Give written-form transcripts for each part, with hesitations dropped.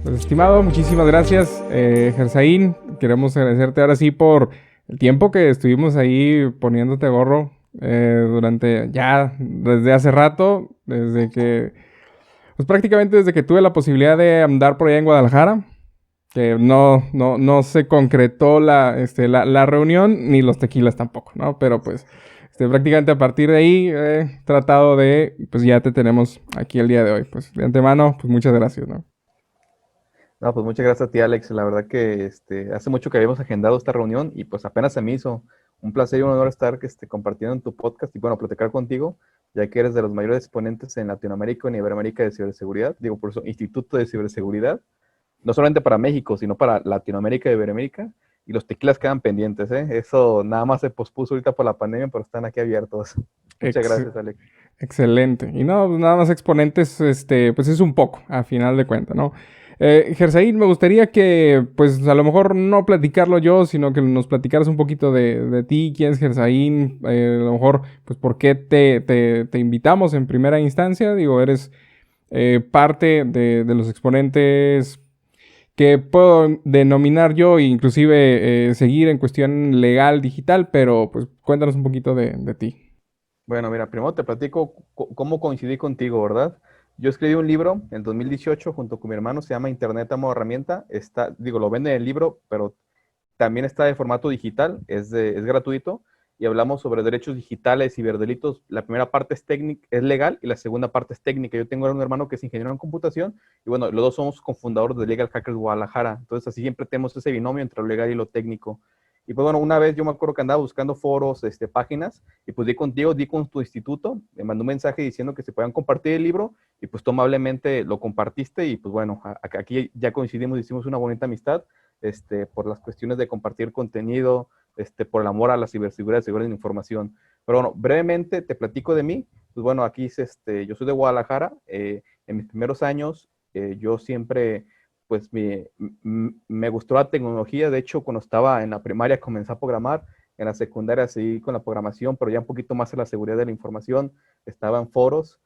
Pues estimado, muchísimas gracias, Gersaín. Queremos agradecerte ahora sí por el tiempo que estuvimos ahí poniéndote gorro durante ya desde hace rato, desde que, pues prácticamente desde que tuve la posibilidad de andar por allá en Guadalajara, que no se concretó la reunión, ni los tequilas tampoco, ¿no? Pero pues prácticamente a partir de ahí he tratado de, pues ya te tenemos aquí el día de hoy. Pues de antemano, pues muchas gracias, ¿no? No, pues muchas gracias a ti, Alex. La verdad que hace mucho que habíamos agendado esta reunión y pues apenas se me hizo un placer y un honor estar compartiendo en tu podcast y bueno, platicar contigo, ya que eres de los mayores exponentes en Latinoamérica y en Iberoamérica de ciberseguridad. Digo, por eso, Instituto de Ciberseguridad, no solamente para México, sino para Latinoamérica y Iberoamérica. Y los tequilas quedan pendientes, ¿eh? Eso nada más se pospuso ahorita por la pandemia, pero están aquí abiertos. Muchas Ex- gracias, Alex. Excelente. Y no, pues nada más exponentes, pues es un poco, a final de cuentas, ¿no? Gersaín, me gustaría que, pues a lo mejor no platicarlo yo, sino que nos platicaras un poquito de ti, quién es Gersaín, a lo mejor, pues por qué te invitamos en primera instancia. Digo, eres parte de los exponentes que puedo denominar yo e inclusive seguir en cuestión legal, digital, pero pues cuéntanos un poquito de ti. Bueno, mira, primero te platico cómo coincidí contigo, ¿verdad? Yo escribí un libro en 2018 junto con mi hermano, se llama Internet como herramienta. Está, digo, lo vende en el libro, pero también está de formato digital, es gratuito y hablamos sobre derechos digitales, ciberdelitos. La primera parte es técnica, es legal y la segunda parte es técnica. Yo tengo un hermano que es ingeniero en computación y bueno, los dos somos cofundadores de Legal Hackers Guadalajara. Entonces así siempre tenemos ese binomio entre lo legal y lo técnico. Y pues bueno, una vez yo me acuerdo que andaba buscando foros, páginas, y pues di contigo, di con tu instituto, me mandó un mensaje diciendo que se puedan compartir el libro, y pues tú amablemente lo compartiste, y pues bueno, aquí ya coincidimos, hicimos una bonita amistad, por las cuestiones de compartir contenido, por el amor a la ciberseguridad, seguridad de la información. Pero bueno, brevemente te platico de mí. Pues bueno, aquí yo soy de Guadalajara. En mis primeros años, yo siempre, pues me gustó la tecnología. De hecho, cuando estaba en la primaria comencé a programar. En la secundaria seguí con la programación, pero ya un poquito más en la seguridad de la información. Estaba en foros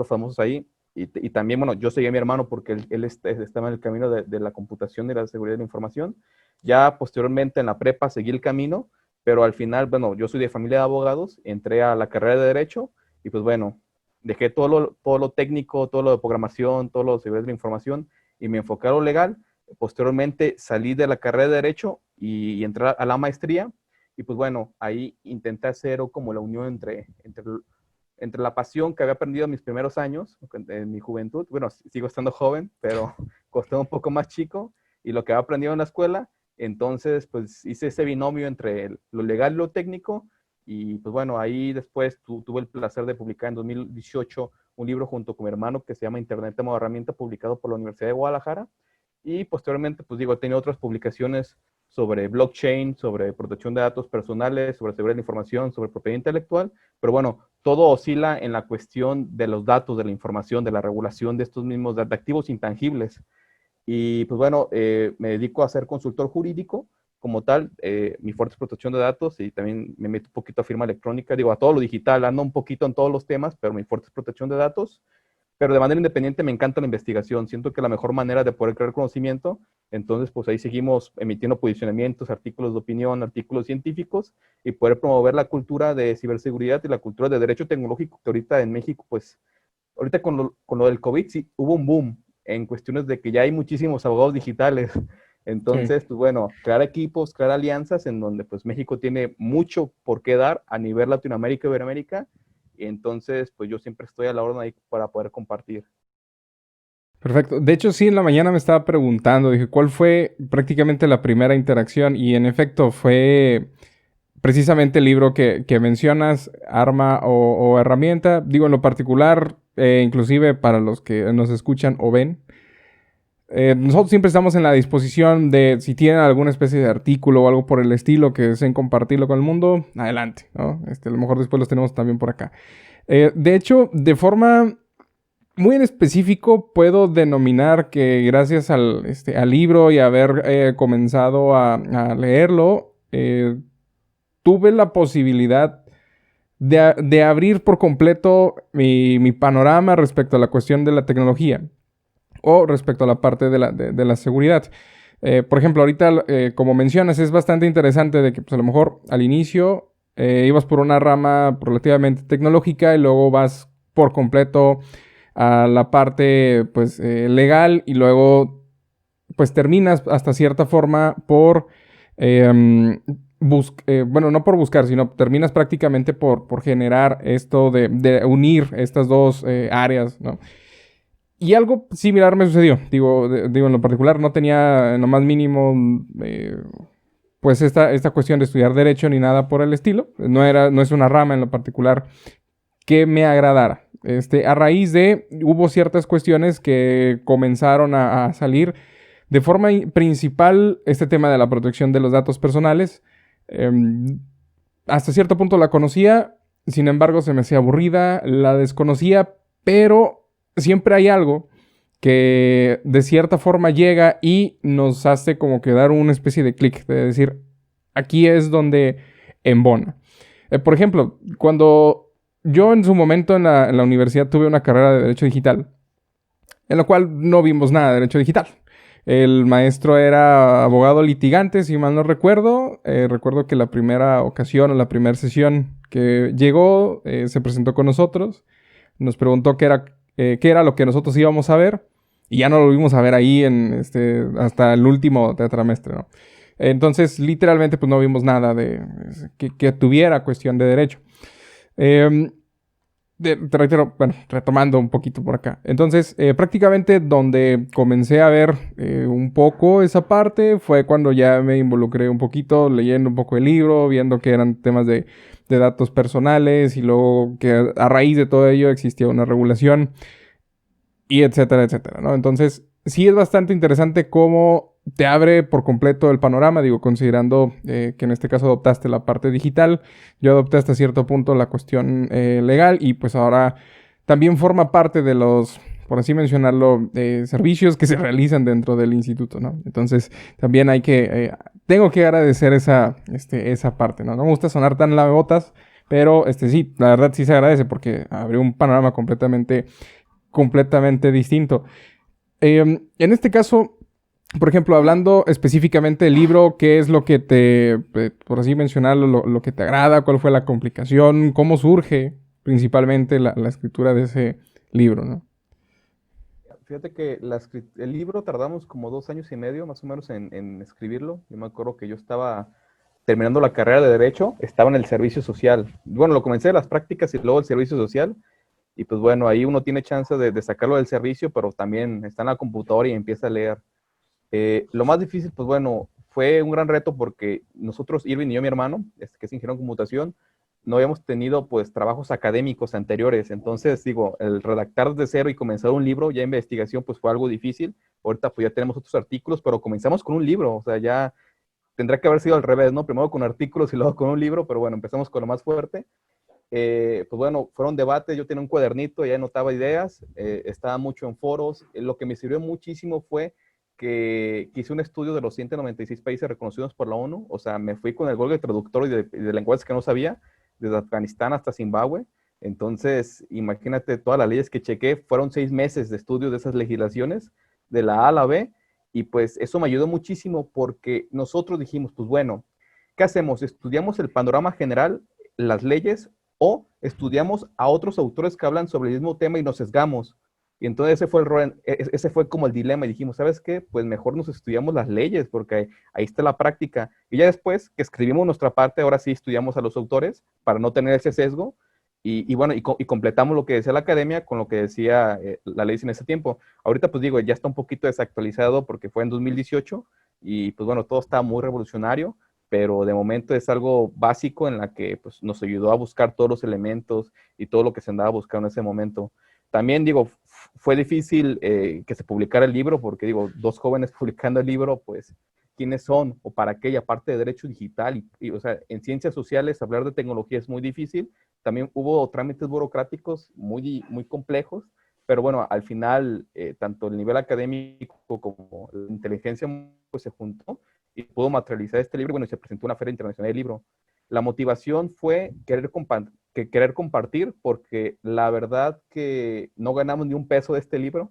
famosos ahí. Y también, bueno, yo seguí a mi hermano porque él estaba en el camino de la computación y la seguridad de la información. Ya posteriormente en la prepa seguí el camino, pero al final, bueno, yo soy de familia de abogados, entré a la carrera de Derecho y pues bueno, dejé todo lo técnico, todo lo de programación, todo lo de seguridad de la información y me enfoqué a lo legal. Posteriormente salí de la carrera de Derecho y entré a la maestría y pues bueno, ahí intenté hacer como la unión entre la pasión que había aprendido en mis primeros años, en mi juventud, bueno, sigo estando joven, pero costé un poco más chico, y lo que había aprendido en la escuela, entonces pues hice ese binomio entre lo legal y lo técnico, y pues bueno, ahí después tuve el placer de publicar en 2018 un libro junto con mi hermano que se llama Internet como herramienta, publicado por la Universidad de Guadalajara, y posteriormente pues digo, he tenido otras publicaciones sobre blockchain, sobre protección de datos personales, sobre seguridad de la información, sobre propiedad intelectual, pero bueno, todo oscila en la cuestión de los datos, de la información, de la regulación de estos mismos de activos intangibles. Y pues bueno, me dedico a ser consultor jurídico como tal. Mi fuerte es protección de datos y también me meto un poquito a firma electrónica, digo, a todo lo digital, ando un poquito en todos los temas, pero mi fuerte es protección de datos. Pero de manera independiente me encanta la investigación. Siento que la mejor manera de poder crear conocimiento, entonces pues ahí seguimos emitiendo posicionamientos, artículos de opinión, artículos científicos y poder promover la cultura de ciberseguridad y la cultura de derecho tecnológico que ahorita en México, pues ahorita con lo del COVID sí hubo un boom en cuestiones de que ya hay muchísimos abogados digitales. Sí. Entonces, pues bueno, crear equipos, crear alianzas en donde pues México tiene mucho por qué dar a nivel Latinoamérica y Iberoamérica. Y entonces, pues yo siempre estoy a la orden ahí para poder compartir. Perfecto. De hecho, sí, en la mañana me estaba preguntando, dije, ¿cuál fue prácticamente la primera interacción? Y en efecto, fue precisamente el libro que mencionas, Arma o Herramienta. Digo, en lo particular, inclusive para los que nos escuchan o ven, nosotros siempre estamos en la disposición de, si tienen alguna especie de artículo o algo por el estilo que deseen compartirlo con el mundo, adelante, ¿no? A lo mejor después los tenemos también por acá. De hecho, de forma muy en específico, puedo denominar que gracias al libro y haber comenzado a leerlo, tuve la posibilidad de abrir por completo mi panorama respecto a la cuestión de la tecnología. o respecto a la parte de la seguridad. Por ejemplo, ahorita, como mencionas, es bastante interesante de que pues, a lo mejor al inicio ibas por una rama relativamente tecnológica y luego vas por completo a la parte pues, legal y luego pues terminas hasta cierta forma por bueno, no por buscar, sino terminas prácticamente por generar esto de unir estas dos áreas, ¿no? Y algo similar me sucedió. Digo, en lo particular no tenía en lo más mínimo pues esta cuestión de estudiar derecho ni nada por el estilo. No es una rama en lo particular que me agradara. A raíz de, hubo ciertas cuestiones que comenzaron a salir de forma principal, este tema de la protección de los datos personales. Hasta cierto punto la conocía, sin embargo se me hacía aburrida, la desconocía, pero siempre hay algo que de cierta forma llega y nos hace como que dar una especie de clic, de decir, aquí es donde embona. Por ejemplo, cuando yo en su momento en la universidad tuve una carrera de Derecho Digital, en la cual no vimos nada de Derecho Digital. El maestro era abogado litigante, si mal no recuerdo. Recuerdo que la primera ocasión o la primera sesión que llegó, se presentó con nosotros, nos preguntó qué era lo que nosotros íbamos a ver, y ya no lo vimos a ver ahí hasta el último tetramestre, ¿no? Entonces, literalmente, pues no vimos nada de que tuviera cuestión de derecho. Te reitero, bueno, retomando un poquito por acá. Entonces, prácticamente donde comencé a ver un poco esa parte fue cuando ya me involucré un poquito, leyendo un poco el libro, viendo que eran temas de datos personales y luego que a raíz de todo ello existía una regulación y etcétera, etcétera, ¿no? Entonces, sí es bastante interesante cómo te abre por completo el panorama, digo, considerando que en este caso adoptaste la parte digital, yo adopté hasta cierto punto la cuestión legal y pues ahora también forma parte de los, por así mencionarlo, servicios que se realizan dentro del instituto, ¿no? Entonces, también tengo que agradecer esa parte, ¿no? No me gusta sonar tan lamebotas, pero sí, la verdad sí se agradece porque abrió un panorama completamente distinto. En este caso, por ejemplo, hablando específicamente del libro, ¿qué es lo que por así mencionarlo, lo que te agrada? ¿Cuál fue la complicación? ¿Cómo surge principalmente la escritura de ese libro, ¿no? Fíjate que el libro tardamos como 2 años y medio más o menos en escribirlo. Yo me acuerdo que yo estaba terminando la carrera de Derecho, estaba en el servicio social. Bueno, lo comencé de las prácticas y luego el servicio social. Y pues bueno, ahí uno tiene chance de sacarlo del servicio, pero también está en la computadora y empieza a leer. Lo más difícil, pues bueno, fue un gran reto porque nosotros, Irving y yo, mi hermano, que es ingeniero en computación, no habíamos tenido pues trabajos académicos anteriores. Entonces, digo, el redactar desde cero y comenzar un libro, ya investigación, pues fue algo difícil. Ahorita pues ya tenemos otros artículos, pero comenzamos con un libro, o sea, ya tendrá que haber sido al revés, ¿no? Primero con artículos y luego con un libro, pero bueno, empezamos con lo más fuerte. Pues bueno, fueron debates, yo tenía un cuadernito, ya anotaba ideas, estaba mucho en foros. Lo que me sirvió muchísimo fue que hice un estudio de los 196 países reconocidos por la ONU, o sea, me fui con el Google Traductor y de lenguajes que no sabía, desde Afganistán hasta Zimbabue. Entonces, imagínate todas las leyes que chequé, fueron 6 meses de estudio de esas legislaciones, de la A a la B, y pues eso me ayudó muchísimo porque nosotros dijimos, pues bueno, ¿qué hacemos? ¿Estudiamos el panorama general, las leyes, o estudiamos a otros autores que hablan sobre el mismo tema y nos sesgamos? Y entonces ese fue como el dilema y dijimos, ¿sabes qué? Pues mejor nos estudiamos las leyes porque ahí está la práctica. Y ya después que escribimos nuestra parte, ahora sí estudiamos a los autores para no tener ese sesgo y bueno, y completamos lo que decía la academia con lo que decía la ley en ese tiempo. Ahorita pues digo, ya está un poquito desactualizado porque fue en 2018 y pues bueno, todo está muy revolucionario, pero de momento es algo básico en la que pues, nos ayudó a buscar todos los elementos y todo lo que se andaba buscando en ese momento. También digo, fue difícil que se publicara el libro porque digo, dos jóvenes publicando el libro, pues, ¿quiénes son o para qué? Y aparte de derecho digital o sea, en ciencias sociales hablar de tecnología es muy difícil. También hubo trámites burocráticos muy, muy complejos, pero bueno, al final, tanto el nivel académico como la inteligencia pues, se juntó y pudo materializar este libro. Bueno, y se presentó una feria internacional del libro. La motivación fue querer compartir, porque la verdad que no ganamos ni un peso de este libro.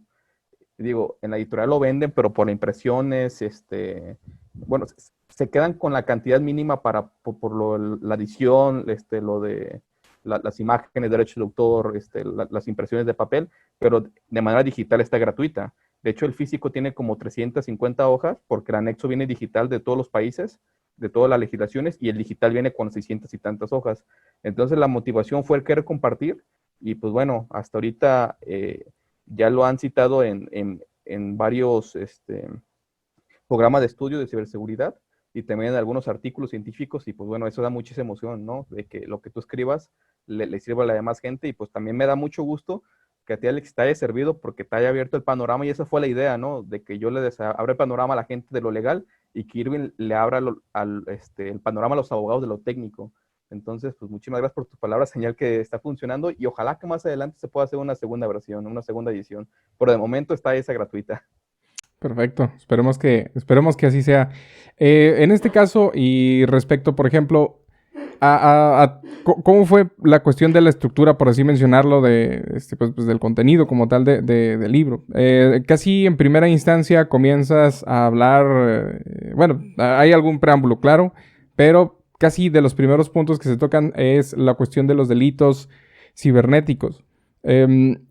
Y digo, en la editorial lo venden, pero por impresiones, bueno, se quedan con la cantidad mínima la edición, lo de las imágenes, derechos de autor, las impresiones de papel, pero de manera digital está gratuita. De hecho, el físico tiene como 350 hojas, porque el anexo viene digital de todos los países, de todas las legislaciones, y el digital viene con 600 y tantas hojas. Entonces, la motivación fue el querer compartir, y pues bueno, hasta ahorita ya lo han citado en varios programas de estudio de ciberseguridad y también en algunos artículos científicos, y pues bueno, eso da muchísima emoción, ¿no? De que lo que tú escribas le sirva a la demás gente, y pues también me da mucho gusto que a ti, Alex, te haya servido porque te haya abierto el panorama, y esa fue la idea, ¿no? De que yo abra el panorama a la gente de lo legal y que Irving le abra el panorama a los abogados de lo técnico. Entonces, pues muchísimas gracias por tus palabras, señal que está funcionando, y ojalá que más adelante se pueda hacer una segunda versión, una segunda edición. Pero de momento está esa gratuita. Perfecto, esperemos que así sea. En este caso, y respecto, por ejemplo, ¿cómo fue la cuestión de la estructura, por así mencionarlo, pues, del contenido como tal del libro? Casi en primera instancia comienzas a hablar, bueno, hay algún preámbulo, claro, pero casi de los primeros puntos que se tocan es la cuestión de los delitos cibernéticos.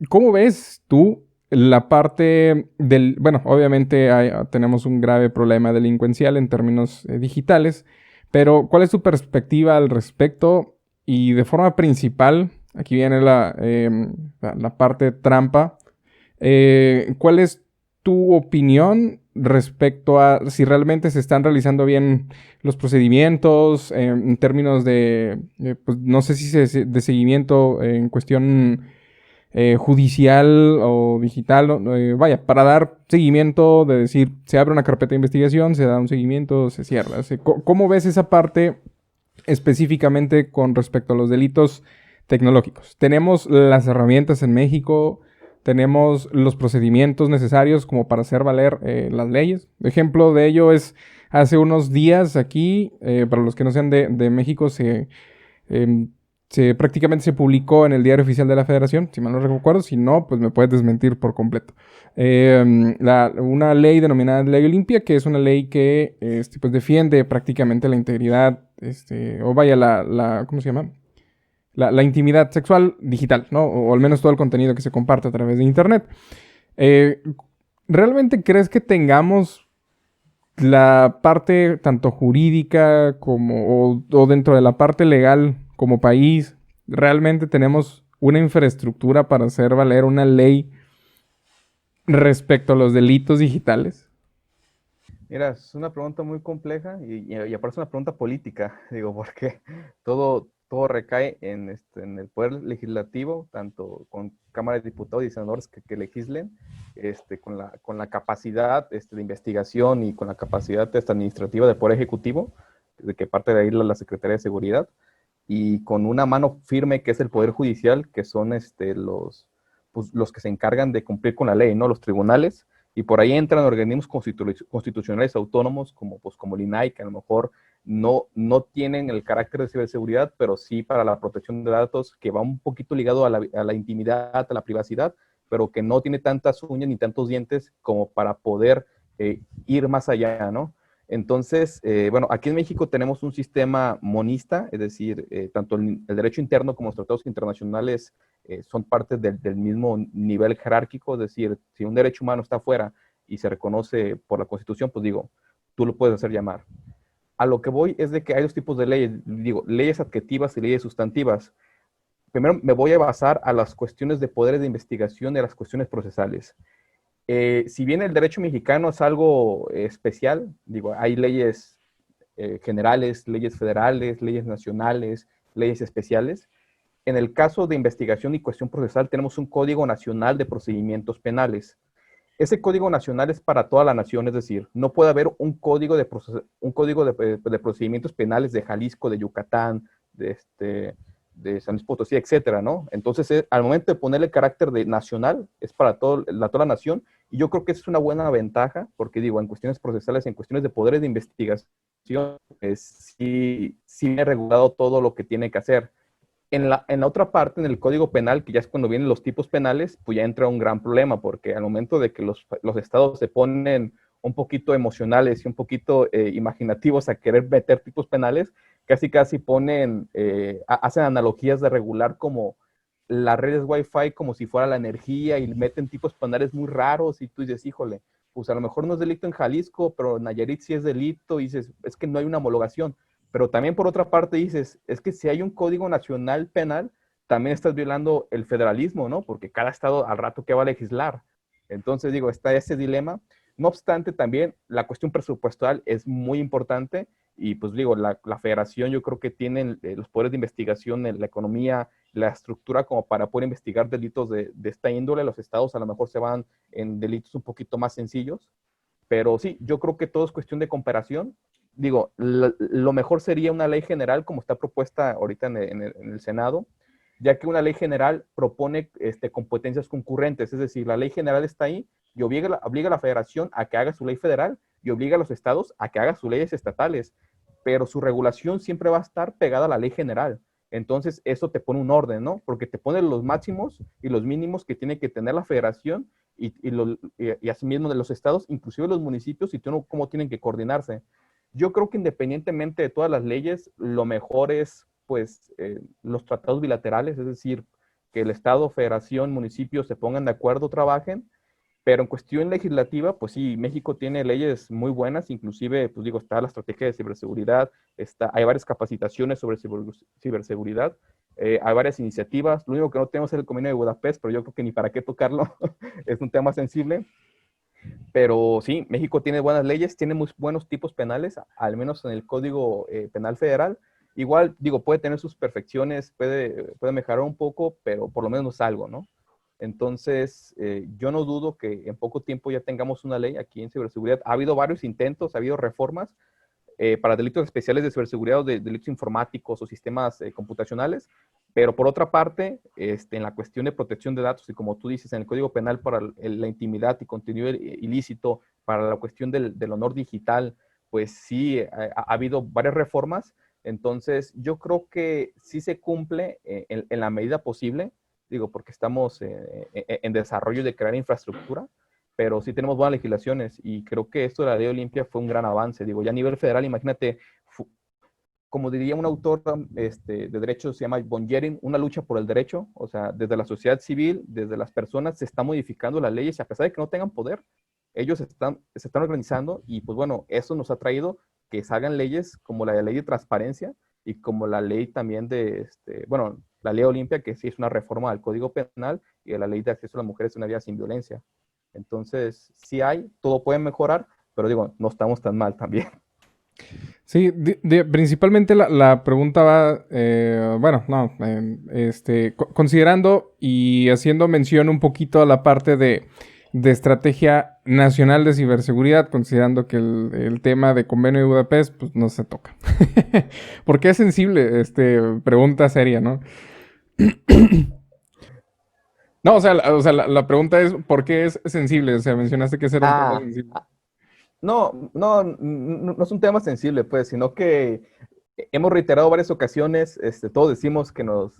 ¿Cómo ves tú la parte del... Bueno, obviamente tenemos un grave problema delincuencial en términos digitales, pero ¿cuál es tu perspectiva al respecto? Y de forma principal, aquí viene la parte trampa. ¿Cuál es tu opinión respecto a si realmente se están realizando bien los procedimientos en términos pues, no sé si de seguimiento en cuestión judicial o digital, vaya, para dar seguimiento, de decir, se abre una carpeta de investigación, se da un seguimiento, se cierra? ¿Cómo ves esa parte específicamente con respecto a los delitos tecnológicos? Tenemos las herramientas en México, tenemos los procedimientos necesarios como para hacer valer las leyes. Ejemplo de ello es hace unos días aquí, para los que no sean de México, eh, prácticamente se publicó en el Diario Oficial de la Federación, si mal no recuerdo. Si no, pues me puedes desmentir por completo. Una ley denominada Ley Olimpia, que es una ley que pues defiende prácticamente la integridad, o vaya, ¿cómo se llama? La intimidad sexual digital, ¿no? O al menos todo el contenido que se comparte a través de Internet. Eh, ¿Realmente crees que tengamos la parte tanto jurídica o dentro de la parte legal como país, realmente tenemos una infraestructura para hacer valer una ley respecto a los delitos digitales? Mira, es una pregunta muy compleja, y aparte es una pregunta política, digo, porque todo recae en el poder legislativo, tanto con Cámara de Diputados y senadores que legislen, con la capacidad de investigación y con la capacidad administrativa del Poder Ejecutivo, de que parte de ahí la Secretaría de Seguridad, y con una mano firme que es el Poder Judicial, que son los que se encargan de cumplir con la ley, ¿no? Los tribunales, y por ahí entran organismos constitucionales autónomos como el INAI, que a lo mejor no tienen el carácter de ciberseguridad, pero sí para la protección de datos, que va un poquito ligado a la intimidad, a la privacidad, pero que no tiene tantas uñas ni tantos dientes como para poder ir más allá, ¿no? Entonces, bueno, aquí en México tenemos un sistema monista, es decir, tanto el derecho interno como los tratados internacionales son parte del mismo nivel jerárquico, es decir, si un derecho humano está afuera y se reconoce por la Constitución, pues digo, tú lo puedes hacer llamar. A lo que voy es de que hay dos tipos de leyes, digo, leyes adjetivas y leyes sustantivas. Primero me voy a basar a las cuestiones de poderes de investigación y a las cuestiones procesales. Si bien el derecho mexicano es algo especial, digo, hay leyes generales, leyes federales, leyes nacionales, leyes especiales. En el caso de investigación y cuestión procesal, tenemos un Código Nacional de Procedimientos Penales. Ese Código Nacional es para toda la nación, es decir, no puede haber un código de procedimientos penales de Jalisco, de Yucatán, de San Luis Potosí, etcétera, ¿no? Entonces, al momento de ponerle carácter de nacional, es para toda la nación, y yo creo que es una buena ventaja, porque digo, en cuestiones procesales, en cuestiones de poderes de investigación, sí he regulado todo lo que tiene que hacer. en la otra parte, en el Código Penal, que ya es cuando vienen los tipos penales, pues ya entra un gran problema, porque al momento de que los estados se ponen un poquito emocionales y un poquito imaginativos a querer meter tipos penales, casi casi ponen, hacen analogías de regular como las redes Wi-Fi como si fuera la energía y meten tipos penales muy raros y tú dices, híjole, pues a lo mejor no es delito en Jalisco, pero en Nayarit sí es delito y dices, es que no hay una homologación. Pero también por otra parte dices, es que si hay un código nacional penal, también estás violando el federalismo, ¿no? Porque cada estado al rato que va a legislar. Entonces digo, está ese dilema. No obstante, también la cuestión presupuestal es muy importante y pues digo, la federación yo creo que tiene los poderes de investigación, la economía, la estructura como para poder investigar delitos de esta índole. Los estados a lo mejor se van en delitos un poquito más sencillos, pero sí, yo creo que todo es cuestión de comparación. Digo, lo mejor sería una ley general como está propuesta ahorita en el Senado, ya que una ley general propone competencias concurrentes, es decir, la ley general está ahí y obliga a la federación a que haga su ley federal y obliga a los estados a que hagan sus leyes estatales, pero su regulación siempre va a estar pegada a la ley general. Entonces, eso te pone un orden, ¿no? Porque te pone los máximos y los mínimos que tiene que tener la federación y asimismo de los estados, inclusive los municipios, y cómo tienen que coordinarse. Yo creo que independientemente de todas las leyes, lo mejor es, pues, los tratados bilaterales, es decir, que el estado, federación, municipios se pongan de acuerdo, trabajen, pero en cuestión legislativa, pues sí, México tiene leyes muy buenas, inclusive, pues digo, está la estrategia de ciberseguridad, hay varias capacitaciones sobre ciberseguridad, hay varias iniciativas. Lo único que no tenemos es el Convenio de Budapest, pero yo creo que ni para qué tocarlo, es un tema sensible. Pero sí, México tiene buenas leyes, tiene muy buenos tipos penales, al menos en el Código Penal Federal. Igual, digo, puede tener sus perfecciones, puede mejorar un poco, pero por lo menos es algo, ¿no? Entonces, yo no dudo que en poco tiempo ya tengamos una ley aquí en ciberseguridad. Ha habido varios intentos, ha habido reformas para delitos especiales de ciberseguridad o de delitos informáticos o sistemas computacionales, pero por otra parte, en la cuestión de protección de datos y como tú dices, en el Código Penal para la intimidad y contenido ilícito, para la cuestión del honor digital, pues sí, ha habido varias reformas. Entonces, yo creo que sí se cumple en la medida posible, digo, porque estamos en desarrollo de crear infraestructura, pero sí tenemos buenas legislaciones y creo que esto de la ley Olimpia fue un gran avance. Digo, ya a nivel federal, imagínate, como diría un autor de derecho, se llama Bongerin, una lucha por el derecho, o sea, desde la sociedad civil, desde las personas, se están modificando las leyes y a pesar de que no tengan poder, ellos se están organizando y pues bueno, eso nos ha traído que salgan leyes como la ley de transparencia y como la ley también bueno, la ley Olimpia, que sí es una reforma al Código Penal y de la ley de acceso a las mujeres a una vida sin violencia. Entonces, sí hay, todo puede mejorar, pero digo, no estamos tan mal también. Sí, principalmente la pregunta va, bueno, no, considerando y haciendo mención un poquito a la parte de estrategia nacional de ciberseguridad, considerando que el tema de convenio de Budapest, pues no se toca. Porque es sensible, pregunta seria, ¿no? No, la pregunta es, ¿por qué es sensible? O sea, mencionaste que ese era un tema Ah, sensible. no es un tema sensible, pues, sino que hemos reiterado varias ocasiones, todos decimos que nos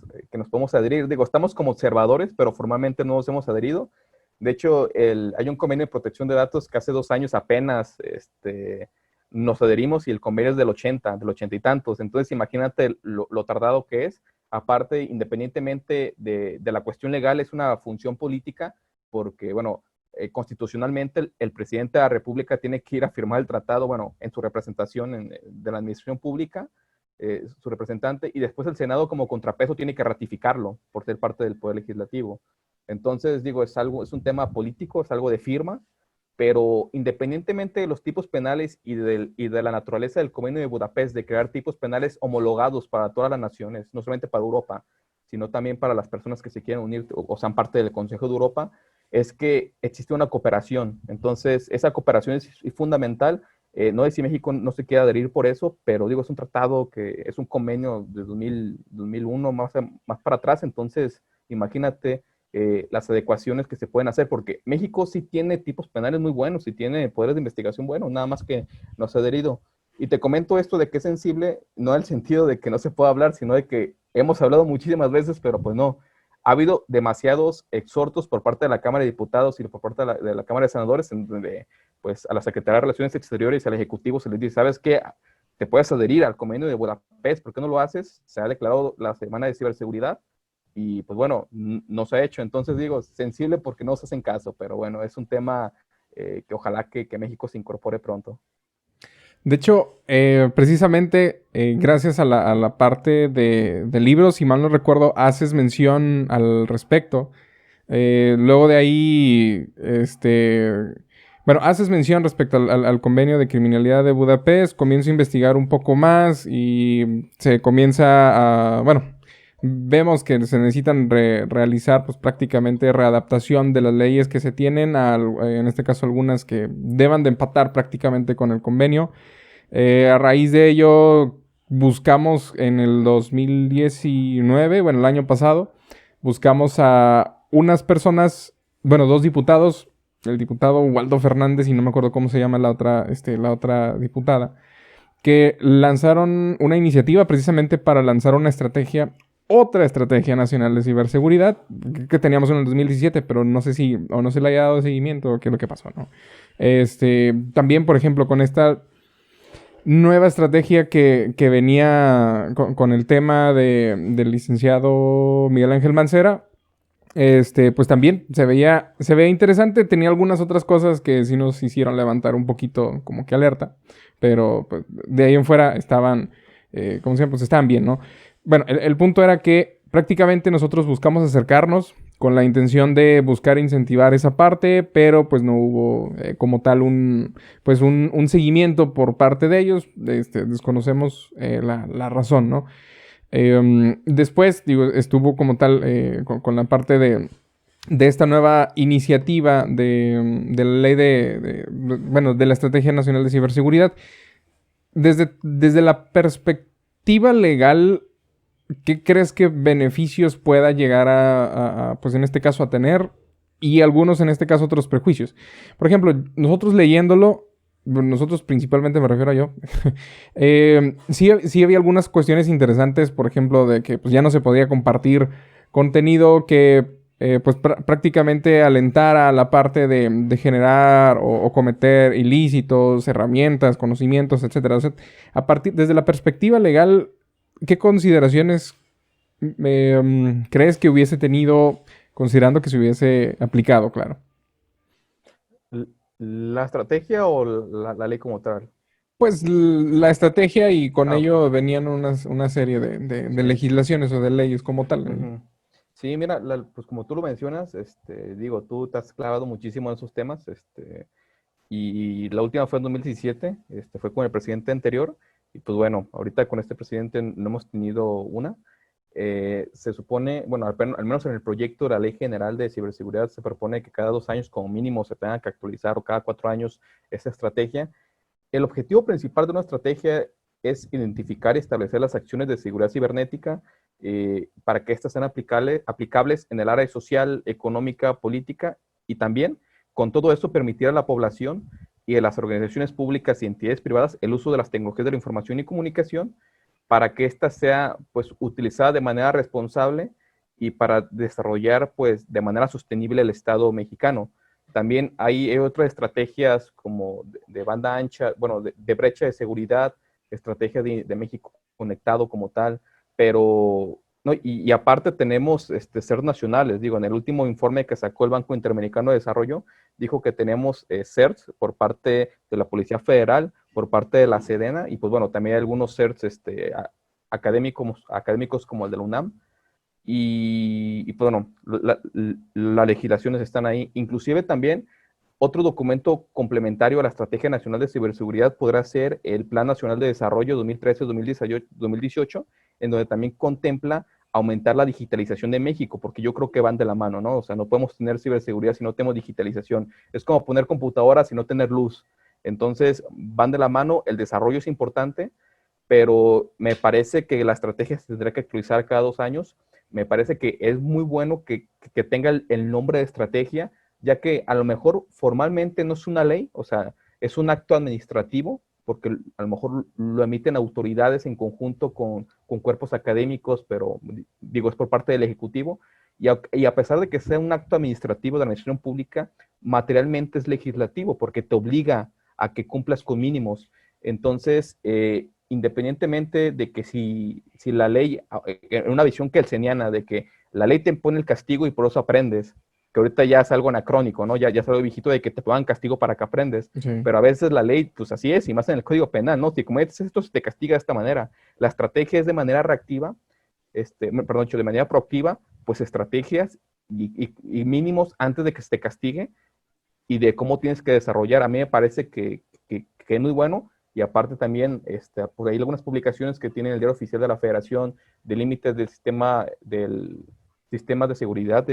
podemos adherir. Digo, estamos como observadores, pero formalmente no nos hemos adherido. De hecho, hay un convenio de protección de datos que hace 2 años apenas nos adherimos y el convenio es del 80 y tantos. Entonces, imagínate lo tardado que es. Aparte, independientemente de la cuestión legal, es una función política porque, bueno, constitucionalmente el presidente de la República tiene que ir a firmar el tratado, bueno, en su representación de la administración pública, su representante, y después el Senado como contrapeso tiene que ratificarlo por ser parte del Poder Legislativo. Entonces, digo, es un tema político, es algo de firma, pero independientemente de los tipos penales y de la naturaleza del Convenio de Budapest, de crear tipos penales homologados para todas las naciones, no solamente para Europa, sino también para las personas que se quieren unir o sean parte del Consejo de Europa, es que existe una cooperación. Entonces, esa cooperación es fundamental. No sé si México no se quiere adherir por eso, pero digo, es un tratado que es un convenio de 2001 más para atrás. Entonces, imagínate las adecuaciones que se pueden hacer, porque México sí tiene tipos penales muy buenos, sí tiene poderes de investigación buenos, nada más que no se ha adherido. Y te comento esto de que es sensible, no en el sentido de que no se pueda hablar, sino de que hemos hablado muchísimas veces, pero pues no. Ha habido demasiados exhortos por parte de la Cámara de Diputados y por parte de la Cámara de Senadores, en donde pues a la Secretaría de Relaciones Exteriores y al Ejecutivo se les dice, ¿sabes qué? Te puedes adherir al convenio de Budapest, ¿por qué no lo haces? Se ha declarado la Semana de Ciberseguridad y pues bueno, no se ha hecho. Entonces digo, sensible porque no se hacen caso, pero bueno, es un tema que ojalá que México se incorpore pronto. De hecho, precisamente gracias a la parte de libros, si mal no recuerdo, haces mención al respecto. Luego de ahí, bueno, haces mención respecto al convenio de criminalidad de Budapest, comienzo a investigar un poco más y se comienza a, bueno, vemos que se necesitan realizar pues prácticamente readaptación de las leyes que se tienen, en este caso algunas que deban de empatar prácticamente con el convenio. A raíz de ello, buscamos en el 2019, bueno, el año pasado, buscamos a unas personas, bueno, dos diputados, el diputado Waldo Fernández y no me acuerdo cómo se llama la otra diputada, que lanzaron una iniciativa precisamente para lanzar una estrategia, otra estrategia nacional de ciberseguridad que teníamos en el 2017, pero no sé si o no se le haya dado seguimiento o qué es lo que pasó, ¿no? También, por ejemplo, con esta nueva estrategia que venía con el tema del licenciado Miguel Ángel Mancera, pues también se veía interesante. Tenía algunas otras cosas que sí nos hicieron levantar un poquito como que alerta, pero pues, de ahí en fuera estaban, ¿cómo se llama? Pues estaban bien, ¿no? Bueno, el punto era que prácticamente nosotros buscamos acercarnos con la intención de buscar incentivar esa parte, pero pues no hubo como tal un seguimiento por parte de ellos. Desconocemos la razón, ¿no? Después, digo, estuvo como tal con la parte de esta nueva iniciativa de la ley bueno, de la Estrategia Nacional de Ciberseguridad. Desde la perspectiva legal, ¿qué crees que beneficios pueda llegar pues en este caso a tener? Y algunos en este caso otros prejuicios. Por ejemplo, nosotros leyéndolo, nosotros principalmente me refiero a yo, sí había algunas cuestiones interesantes, por ejemplo, de que pues, ya no se podía compartir contenido que pues prácticamente alentara la parte de generar o cometer ilícitos, herramientas, conocimientos, etcétera. O sea, desde la perspectiva legal, ¿qué consideraciones crees que hubiese tenido considerando que se hubiese aplicado, claro? ¿La estrategia o la ley como tal? Pues la estrategia y con Ah, ok. ello venían una serie de Sí. legislaciones o de leyes como tal. Ujú. Sí, mira, pues como tú lo mencionas, digo, tú te has clavado muchísimo en esos temas, y la última fue en 2017, fue con el presidente anterior, y pues bueno, ahorita con este presidente no hemos tenido una. Se supone, bueno, al menos en el proyecto de la Ley General de Ciberseguridad se propone que cada 2 años como mínimo se tenga que actualizar o cada 4 años esa estrategia. El objetivo principal de una estrategia es identificar y establecer las acciones de seguridad cibernética para que éstas sean aplicables en el área social, económica, política y también con todo esto permitir a la población y a las organizaciones públicas y entidades privadas el uso de las tecnologías de la información y comunicación para que ésta sea pues utilizada de manera responsable y para desarrollar pues de manera sostenible el Estado mexicano. También hay otras estrategias como de banda ancha, bueno, de brecha de seguridad, estrategia de México conectado como tal, pero no, y aparte tenemos CERT nacionales, digo, en el último informe que sacó el Banco Interamericano de Desarrollo, dijo que tenemos CERTs por parte de la Policía Federal, por parte de la Sedena, y pues bueno, también hay algunos CERTs académicos como el de la UNAM, y pues bueno, las legislaciones están ahí. Inclusive también otro documento complementario a la Estrategia Nacional de Ciberseguridad podrá ser el Plan Nacional de Desarrollo 2013-2018, en donde también contempla aumentar la digitalización de México, porque yo creo que van de la mano, ¿no? O sea, no podemos tener ciberseguridad si no tenemos digitalización. Es como poner computadoras y no tener luz. Entonces, van de la mano, el desarrollo es importante, pero me parece que la estrategia se tendrá que actualizar cada 2 años. Me parece que es muy bueno que tenga el nombre de estrategia, ya que a lo mejor formalmente no es una ley, o sea, es un acto administrativo, porque a lo mejor lo emiten autoridades en conjunto con cuerpos académicos, pero digo, es por parte del Ejecutivo, y a pesar de que sea un acto administrativo de la administración pública, materialmente es legislativo, porque te obliga a que cumplas con mínimos. Entonces, independientemente de que si la ley, en una visión kelseniana de que la ley te impone el castigo y por eso aprendes, que ahorita ya es algo anacrónico, ¿no? Ya es algo viejito de que te pongan castigo para que aprendes, Sí. pero a veces la ley, pues así es, y más en el Código Penal, ¿no? Si cometes esto, se te castiga de esta manera. La estrategia es de manera reactiva, perdón, de manera proactiva, pues estrategias y mínimos antes de que se te castigue y de cómo tienes que desarrollar. A mí me parece que es muy bueno. Y aparte también, por ahí algunas publicaciones que tiene el Diario Oficial de la Federación de límites del sistema de seguridad,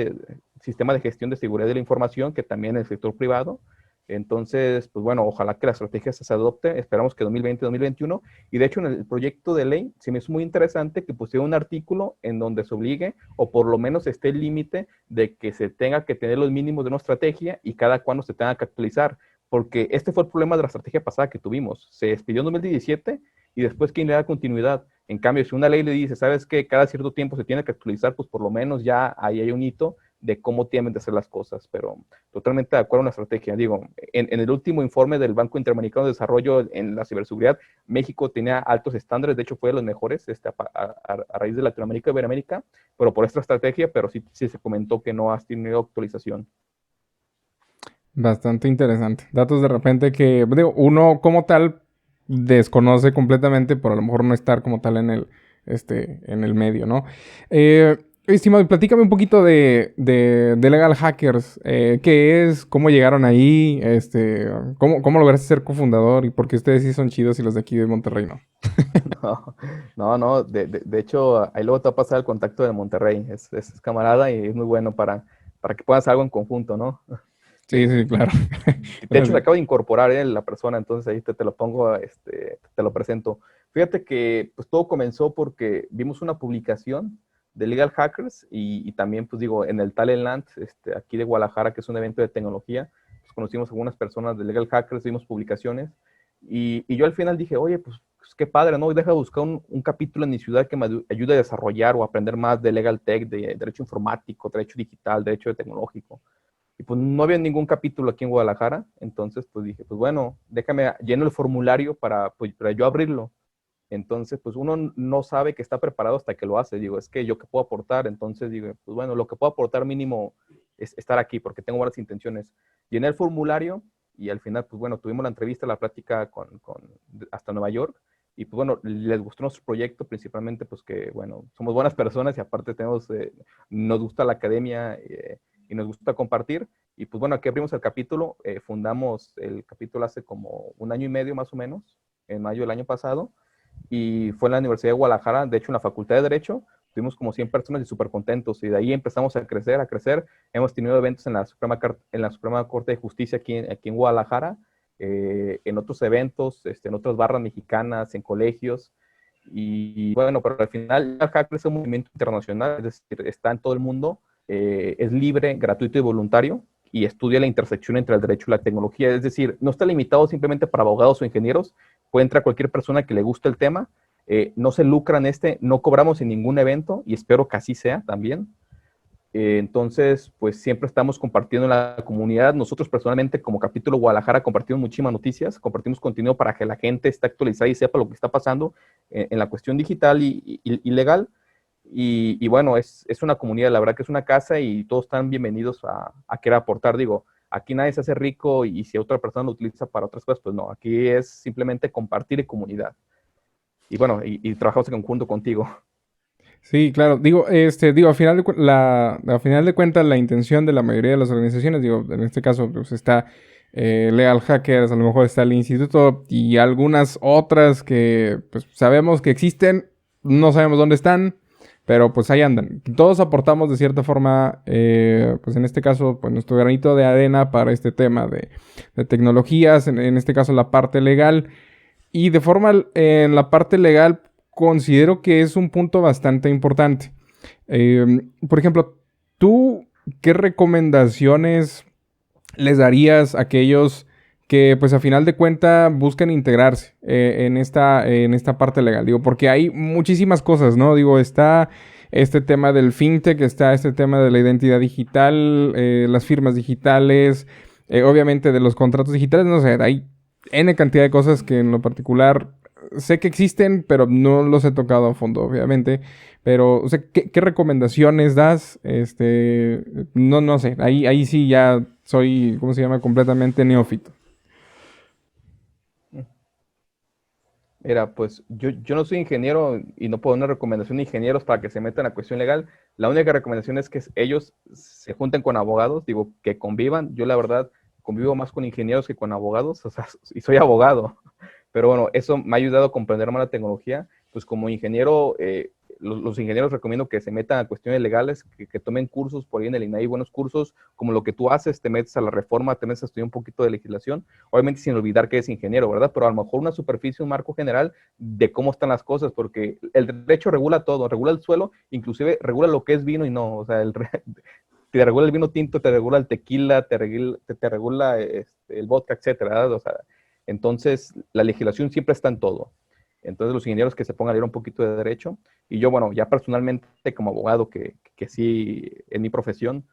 sistema de gestión de seguridad de la información, que también el sector privado. Entonces, pues bueno, ojalá que la estrategia se adopte. Esperamos que 2020, 2021. Y de hecho, en el proyecto de ley se me hizo muy interesante que pusiera un artículo en donde se obligue, o por lo menos esté el límite de que se tenga que tener los mínimos de una estrategia y cada cuando se tenga que actualizar. Porque este fue el problema de la estrategia pasada que tuvimos. Se despidió en 2017 y después, ¿quién le da continuidad? En cambio, si una ley le dice, ¿sabes qué? Cada cierto tiempo se tiene que actualizar, pues por lo menos ya ahí hay un hito de cómo tienen de hacer las cosas. Pero totalmente de acuerdo en la estrategia. Digo, en el último informe del Banco Interamericano de Desarrollo en la ciberseguridad, México tenía altos estándares, de hecho fue de los mejores a raíz de Latinoamérica y Iberoamérica, pero por esta estrategia, pero sí se comentó que no has tenido actualización. Bastante interesante. Datos de repente que, digo, uno como tal desconoce completamente por a lo mejor no estar como tal en el medio, ¿no? Estimado, platícame un poquito de Legal Hackers. ¿Qué es? ¿Cómo llegaron ahí? ¿Cómo lograste ser cofundador? ¿Y por qué ustedes sí son chidos y los de aquí de Monterrey no? No. De hecho, ahí luego te va a pasar el contacto de Monterrey. Es camarada y es muy bueno para que puedas hacer algo en conjunto, ¿no? Sí, sí, claro. De hecho, se acaba de incorporar la persona, entonces ahí te lo pongo, te lo presento. Fíjate que pues todo comenzó porque vimos una publicación de Legal Hackers y también, pues digo, en el Talentland, aquí de Guadalajara, que es un evento de tecnología, pues conocimos a algunas personas de Legal Hackers, vimos publicaciones y yo al final dije, oye, pues qué padre, ¿no? Deja de buscar un capítulo en mi ciudad que me ayude a desarrollar o aprender más de Legal Tech, de derecho informático, derecho digital, derecho tecnológico. Y pues no había ningún capítulo aquí en Guadalajara, entonces pues dije, pues bueno, déjame lleno el formulario para yo abrirlo. Entonces, pues uno no sabe que está preparado hasta que lo hace. Digo, es que yo qué puedo aportar. Entonces digo, pues bueno, lo que puedo aportar mínimo es estar aquí porque tengo buenas intenciones. Llené el formulario y al final, pues bueno, tuvimos la entrevista, la plática hasta Nueva York. Y pues bueno, les gustó nuestro proyecto, principalmente pues que, bueno, somos buenas personas y aparte nos gusta la academia y nos gusta compartir. Y pues bueno, aquí abrimos el capítulo, fundamos el capítulo hace como un año y medio más o menos, en mayo del año pasado, y fue en la Universidad de Guadalajara, de hecho en la Facultad de Derecho, tuvimos como 100 personas y súper contentos, y de ahí empezamos a crecer, hemos tenido eventos en la Suprema Corte de Justicia aquí en Guadalajara, en otros eventos, en otras barras mexicanas, en colegios, y bueno, pero al final el hacker es un movimiento internacional, es decir, está en todo el mundo, es libre, gratuito y voluntario, y estudia la intersección entre el derecho y la tecnología, es decir, no está limitado simplemente para abogados o ingenieros, puede entrar cualquier persona que le guste el tema, no se lucra en no cobramos en ningún evento, y espero que así sea también. Entonces, pues siempre estamos compartiendo en la comunidad. Nosotros personalmente, como Capítulo Guadalajara, compartimos muchísimas noticias, compartimos contenido para que la gente esté actualizada y sepa lo que está pasando en la cuestión digital y legal. Y bueno, es una comunidad, la verdad que es una casa y todos están bienvenidos a querer aportar. Digo, aquí nadie se hace rico y si otra persona lo utiliza para otras cosas, pues no, aquí es simplemente compartir en comunidad. Y bueno, y trabajamos en conjunto contigo. Sí, claro. Digo, a final de cuentas, la intención de la mayoría de las organizaciones, digo, en este caso, pues está Legal Hackers, a lo mejor está el instituto y algunas otras que, pues, sabemos que existen, no sabemos dónde están, pero pues ahí andan. Todos aportamos de cierta forma, pues en este caso, pues nuestro granito de arena para este tema de tecnologías, en este caso la parte legal. Y de forma, en la parte legal, considero que es un punto bastante importante. Por ejemplo, ¿tú qué recomendaciones les darías a aquellos que pues a final de cuentas buscan integrarse en esta parte legal. Digo, porque hay muchísimas cosas, ¿no? Digo, está este tema del fintech, está este tema de la identidad digital, las firmas digitales, obviamente de los contratos digitales, no sé, hay N cantidad de cosas que en lo particular sé que existen, pero no los he tocado a fondo, obviamente. Pero, o sea, ¿qué recomendaciones das? No sé, ahí sí ya soy, ¿cómo se llama? Completamente neófito. Mira, pues yo no soy ingeniero y no puedo dar una recomendación de ingenieros para que se metan a cuestión legal. La única recomendación es que ellos se junten con abogados, digo, que convivan. Yo la verdad convivo más con ingenieros que con abogados, o sea, y soy abogado. Pero bueno, eso me ha ayudado a comprender más la tecnología. Pues como ingeniero, los ingenieros recomiendo que se metan a cuestiones legales, que tomen cursos por ahí en el INAI, buenos cursos, como lo que tú haces, te metes a la reforma, te metes a estudiar un poquito de legislación, obviamente sin olvidar que eres ingeniero, ¿verdad? Pero a lo mejor una superficie, un marco general de cómo están las cosas, porque el derecho regula todo, regula el suelo, inclusive regula lo que es vino y no, o sea, te regula el vino tinto, te regula el tequila, te regula el vodka, etcétera, ¿verdad? O sea, entonces la legislación siempre está en todo. Entonces los ingenieros que se pongan a leer un poquito de derecho, y yo, bueno, ya personalmente como abogado, que sí en mi profesión,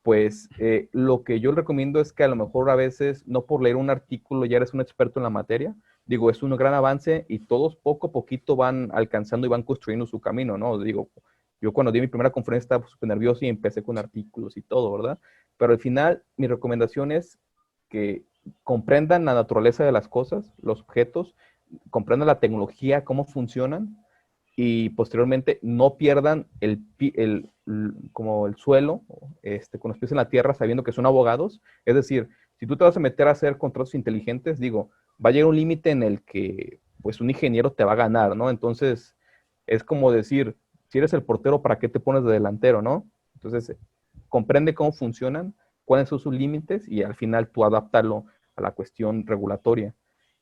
pues lo que yo recomiendo es que a lo mejor a veces no por leer un artículo ya eres un experto en la materia. Digo, es un gran avance y todos poco a poquito van alcanzando y van construyendo su camino, ¿no? Digo, yo cuando di mi primera conferencia estaba súper nervioso y empecé con artículos y todo, ¿verdad? Pero al final mi recomendación es que comprendan la naturaleza de las cosas, los objetos, comprendan la tecnología, cómo funcionan y posteriormente no pierdan como el suelo con los pies en la tierra sabiendo que son abogados. Es decir, si tú te vas a meter a hacer contratos inteligentes, digo, va a llegar un límite en el que pues un ingeniero te va a ganar, ¿no? Entonces es como decir, si eres el portero, ¿para qué te pones de delantero, no? Entonces, comprende cómo funcionan, cuáles son sus límites y al final tú adaptarlo a la cuestión regulatoria.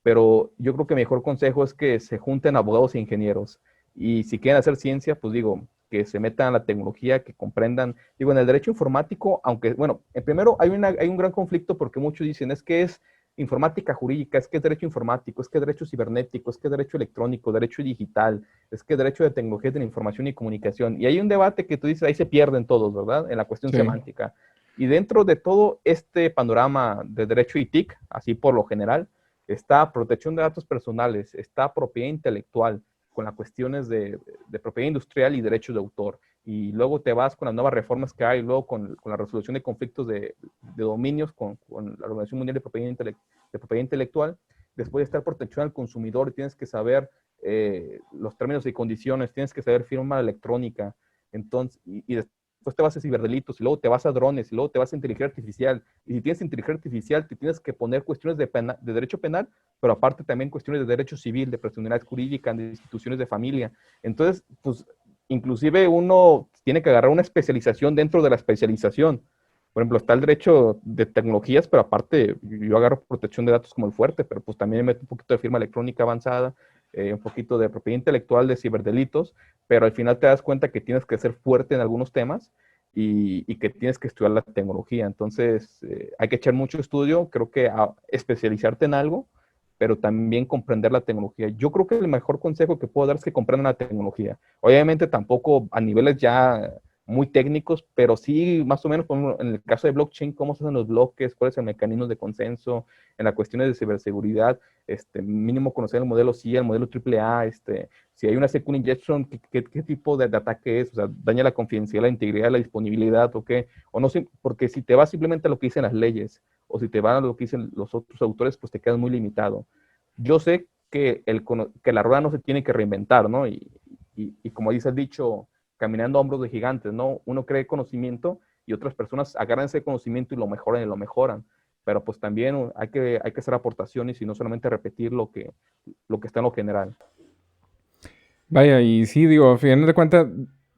Pero yo creo que mi mejor consejo es que se junten abogados e ingenieros. Y si quieren hacer ciencia, pues digo, que se metan a la tecnología, que comprendan. Digo, en el derecho informático, aunque, bueno, en primero hay un gran conflicto porque muchos dicen, es que es informática jurídica, es que es derecho informático, es que es derecho cibernético, es que es derecho electrónico, derecho digital, es que es derecho de tecnologías de la información y comunicación. Y hay un debate que tú dices, ahí se pierden todos, ¿verdad? En la cuestión Sí. semántica. Y dentro de todo este panorama de derecho y TIC, así por lo general, está protección de datos personales, está propiedad intelectual, con las cuestiones de propiedad industrial y derechos de autor. Y luego te vas con las nuevas reformas que hay, luego con la resolución de conflictos de dominios, con la Organización Mundial de Propiedad Intelectual. Después de estar protección al consumidor, tienes que saber los términos y condiciones, tienes que saber firma electrónica. Entonces, y después te vas a ciberdelitos, y luego te vas a drones, y luego te vas a inteligencia artificial. Y si tienes inteligencia artificial, te tienes que poner cuestiones de derecho penal, pero aparte también cuestiones de derecho civil, de personalidad jurídica, de instituciones de familia. Entonces, pues, inclusive uno tiene que agarrar una especialización dentro de la especialización. Por ejemplo, está el derecho de tecnologías, pero aparte yo agarro protección de datos como el fuerte, pero pues también me meto un poquito de firma electrónica avanzada, un poquito de propiedad intelectual, de ciberdelitos, pero al final te das cuenta que tienes que ser fuerte en algunos temas y que tienes que estudiar la tecnología. Entonces, hay que echar mucho estudio, creo que especializarte en algo, pero también comprender la tecnología. Yo creo que el mejor consejo que puedo dar es que comprendan la tecnología. Obviamente tampoco a niveles ya muy técnicos, pero sí más o menos en el caso de blockchain, cómo se hacen los bloques, cuáles son los mecanismos de consenso, en las cuestiones de ciberseguridad, mínimo conocer el modelo CIA, el modelo AAA, si hay una second injection, ¿qué tipo de ataque es? O sea, daña la confidencialidad, la integridad, la disponibilidad, ¿o qué? O no, porque si te vas simplemente a lo que dicen las leyes, o si te van a lo que dicen los otros autores, pues te quedas muy limitado. Yo sé que la rueda no se tiene que reinventar, ¿no? Y como dice el dicho, caminando a hombros de gigantes, ¿no? Uno cree conocimiento y otras personas agarran ese conocimiento y lo mejoran y lo mejoran. Pero pues también hay que hacer aportaciones y no solamente repetir lo que está en lo general. Vaya, y sí, digo, a final de cuentas,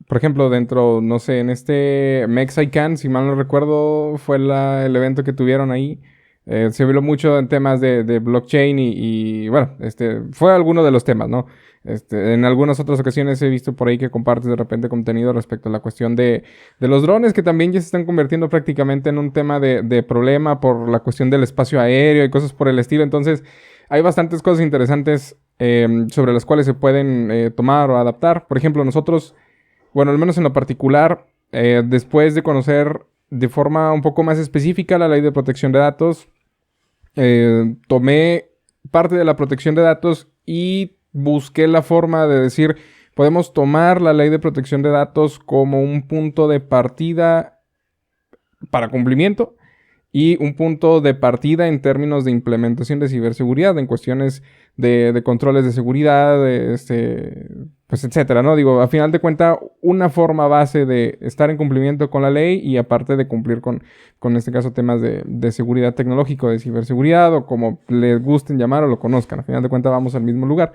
por ejemplo, dentro, no sé, en este Mexican, si mal no recuerdo, fue el evento que tuvieron ahí. Se habló mucho en temas de blockchain bueno, fue alguno de los temas, ¿no? En algunas otras ocasiones he visto por ahí que compartes de repente contenido respecto a la cuestión de los drones, que también ya se están convirtiendo prácticamente en un tema de problema por la cuestión del espacio aéreo y cosas por el estilo. Entonces, hay bastantes cosas interesantes sobre las cuales se pueden tomar o adaptar. Por ejemplo, nosotros, bueno, al menos en lo particular, después de conocer de forma un poco más específica la ley de protección de datos, tomé parte de la protección de datos y busqué la forma de decir, podemos tomar la ley de protección de datos como un punto de partida para cumplimiento y un punto de partida en términos de implementación de ciberseguridad, en cuestiones de controles de seguridad, pues etcétera, ¿no? Digo, a final de cuentas, una forma base de estar en cumplimiento con la ley y aparte de cumplir con este caso, temas de seguridad tecnológica, de ciberseguridad, o como les gusten llamar o lo conozcan. A final de cuentas, vamos al mismo lugar.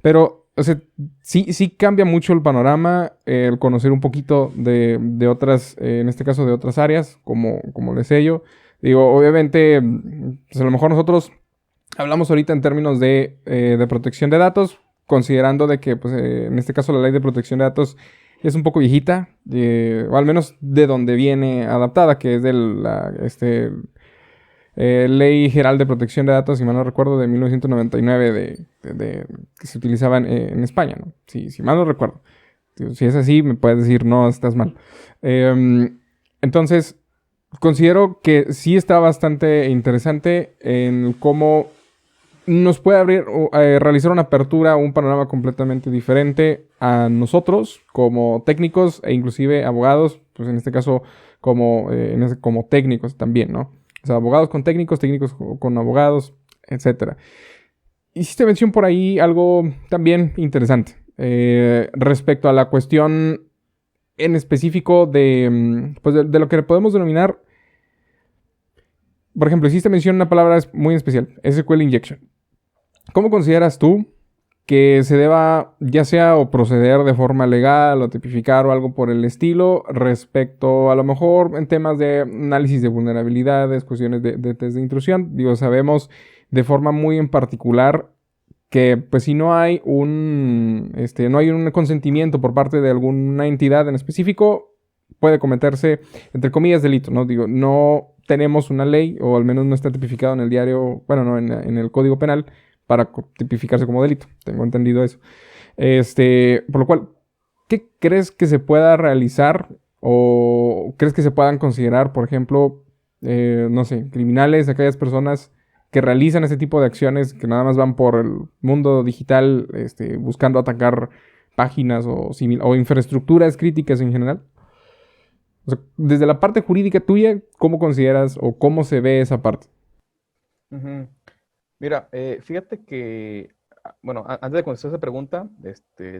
Pero, o sea, sí cambia mucho el panorama, el conocer un poquito de otras, en este caso de otras áreas, como les sé yo. Digo, obviamente, pues a lo mejor nosotros hablamos ahorita en términos de protección de datos, considerando de que, pues, en este caso la ley de protección de datos es un poco viejita, o al menos de donde viene adaptada, que es de la Ley General de Protección de Datos, si mal no recuerdo, de 1999, que se utilizaba en España, ¿no? Si mal no recuerdo. Si es así, me puedes decir, no, estás mal. Entonces, considero que sí está bastante interesante en cómo nos puede abrir, realizar una apertura, un panorama completamente diferente a nosotros como técnicos e inclusive abogados, pues en este caso como técnicos también, ¿no? O sea, abogados con técnicos, técnicos con abogados, etcétera. Hiciste mención por ahí algo también interesante respecto a la cuestión en específico pues de lo que podemos denominar, por ejemplo, hiciste mención una palabra muy especial, SQL Injection. ¿Cómo consideras tú que se deba, ya sea o proceder de forma legal o tipificar o algo por el estilo, respecto a lo mejor en temas de análisis de vulnerabilidades, cuestiones de test de intrusión? Digo, sabemos de forma muy en particular que pues si no hay no hay un consentimiento por parte de alguna entidad en específico, puede cometerse, entre comillas, delito, ¿no? Digo, no tenemos una ley, o al menos no está tipificado en el diario, bueno, no, en el Código Penal, para tipificarse como delito. Tengo entendido eso. Por lo cual, ¿qué crees que se pueda realizar o crees que se puedan considerar, por ejemplo, no sé, criminales, aquellas personas que realizan ese tipo de acciones que nada más van por el mundo digital, buscando atacar páginas o infraestructuras críticas en general? O sea, desde la parte jurídica tuya, ¿cómo consideras o cómo se ve esa parte? Ujú. Mira, fíjate que, bueno, antes de contestar esa pregunta,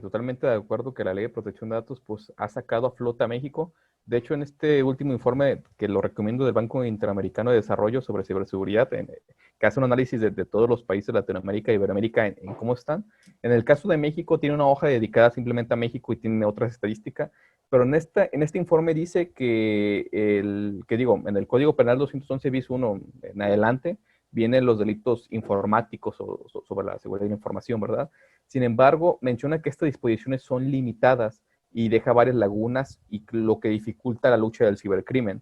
totalmente de acuerdo que la Ley de Protección de Datos, pues, ha sacado a flote a México. De hecho, en este último informe, que lo recomiendo, del Banco Interamericano de Desarrollo sobre ciberseguridad, que hace un análisis de todos los países de Latinoamérica y Iberoamérica en cómo están. En el caso de México, tiene una hoja dedicada simplemente a México y tiene otras estadísticas, pero en este informe dice en el Código Penal 211 bis 1 en adelante, vienen los delitos informáticos sobre la seguridad de la información, ¿verdad? Sin embargo, menciona que estas disposiciones son limitadas y deja varias lagunas, y lo que dificulta la lucha del cibercrimen.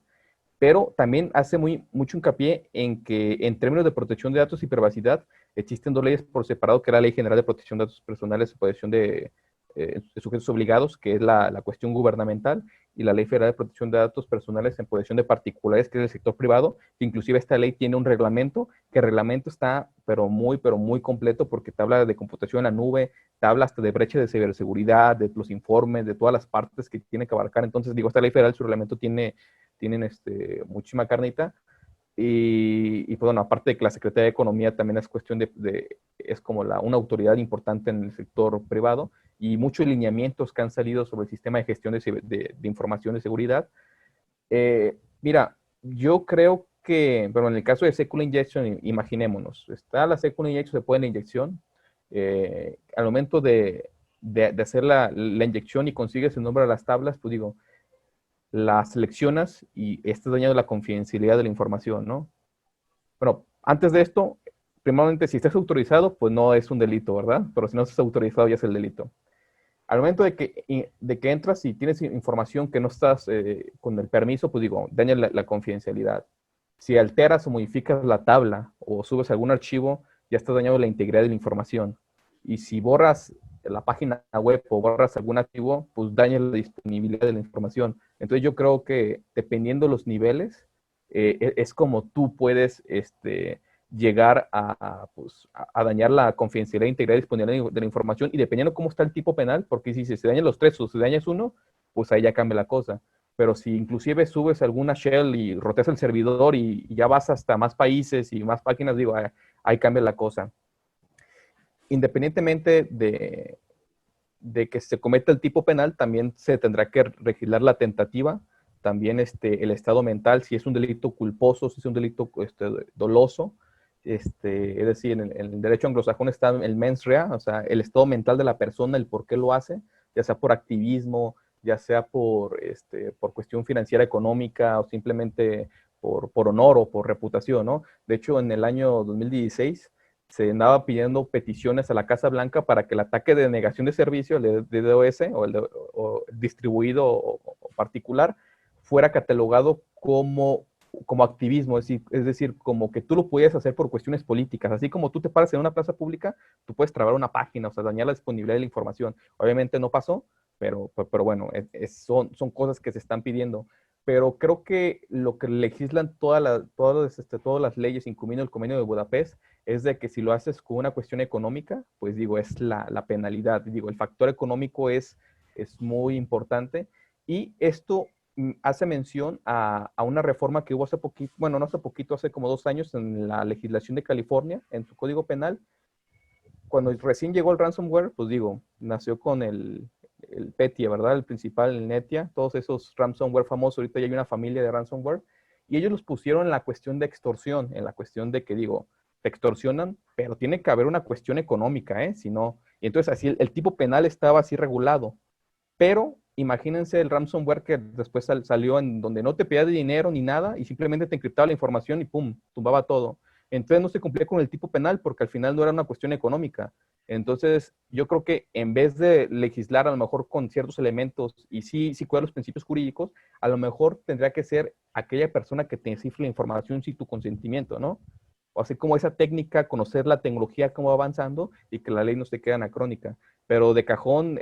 Pero también hace mucho hincapié en que, en términos de protección de datos y privacidad, existen dos leyes por separado, que es la Ley General de Protección de Datos Personales y Protección de Sujetos Obligados, que es la cuestión gubernamental, y la Ley Federal de Protección de Datos Personales en posesión de particulares, que es el sector privado, que inclusive esta ley tiene un reglamento, que el reglamento está pero muy completo, porque te habla de computación en la nube, te habla hasta de brecha de ciberseguridad, de los informes, de todas las partes que tiene que abarcar. Entonces, digo, esta ley federal, su reglamento tienen muchísima carnita. Pues bueno, aparte de que la Secretaría de Economía también es cuestión es como una autoridad importante en el sector privado, y muchos lineamientos que han salido sobre el sistema de gestión de información de seguridad. Mira, yo creo que, pero en el caso de SQL Injection, imaginémonos, está la SQL Injection, se puede la inyección, al momento de hacer la inyección y consigues el nombre de las tablas, pues digo, las seleccionas y estás dañando la confidencialidad de la información, ¿no? Bueno, antes de esto, primeramente, si estás autorizado, pues no es un delito, ¿verdad? Pero si no estás autorizado, ya es el delito. Al momento de que entras y tienes información que no estás con el permiso, pues digo, daña la confidencialidad. Si alteras o modificas la tabla o subes algún archivo, ya estás dañando la integridad de la información. Y si borras la página web o borras algún archivo, pues daña la disponibilidad de la información. Entonces yo creo que dependiendo los niveles, es como tú puedes llegar pues, a dañar la confidencialidad, integridad y disponibilidad de la información, y dependiendo cómo está el tipo penal, porque si se dañan los tres o se dañas uno, pues ahí ya cambia la cosa. Pero si inclusive subes alguna shell y roteas el servidor y ya vas hasta más países y más páginas, digo, ahí cambia la cosa. Independientemente de que se cometa el tipo penal, también se tendrá que legislar la tentativa, también el estado mental, si es un delito culposo, si es un delito doloso, es decir, en el derecho anglosajón está el mens rea, o sea, el estado mental de la persona, el por qué lo hace, ya sea por activismo, ya sea por cuestión financiera económica o simplemente por honor o por reputación, ¿no? De hecho, en el año 2016 se andaba pidiendo peticiones a la Casa Blanca para que el ataque de negación de servicio, el de DDoS o distribuido o particular, fuera catalogado como activismo, es decir, como que tú lo puedes hacer por cuestiones políticas, así como tú te paras en una plaza pública, tú puedes trabar una página, o sea, dañar la disponibilidad de la información. Obviamente no pasó, pero bueno, son cosas que se están pidiendo. Pero creo que lo que legislan todas las leyes, incluyendo el Convenio de Budapest, es de que si lo haces con una cuestión económica, pues digo, es la penalidad. Digo, el factor económico es muy importante. Y esto hace mención a una reforma que hubo hace poquito, bueno, no hace poquito, hace como 2 años en la legislación de California, en su código penal. Cuando recién llegó el ransomware, pues digo, nació con el Petya, ¿verdad? El principal, el Netya, todos esos ransomware famosos, ahorita ya hay una familia de ransomware, y ellos los pusieron en la cuestión de extorsión, en la cuestión de que digo, te extorsionan, pero tiene que haber una cuestión económica, ¿eh? Si no, y entonces así el tipo penal estaba así regulado, pero imagínense el ransomware que después salió en donde no te pedía dinero ni nada y simplemente te encriptaba la información y pum, tumbaba todo. Entonces no se cumplía con el tipo penal porque al final no era una cuestión económica. Entonces yo creo que en vez de legislar a lo mejor con ciertos elementos y sí cuidar los principios jurídicos, a lo mejor tendría que ser aquella persona que te cifre la información sin tu consentimiento, ¿no? O así como esa técnica, conocer la tecnología cómo va avanzando y que la ley no se quede anacrónica. Pero de cajón,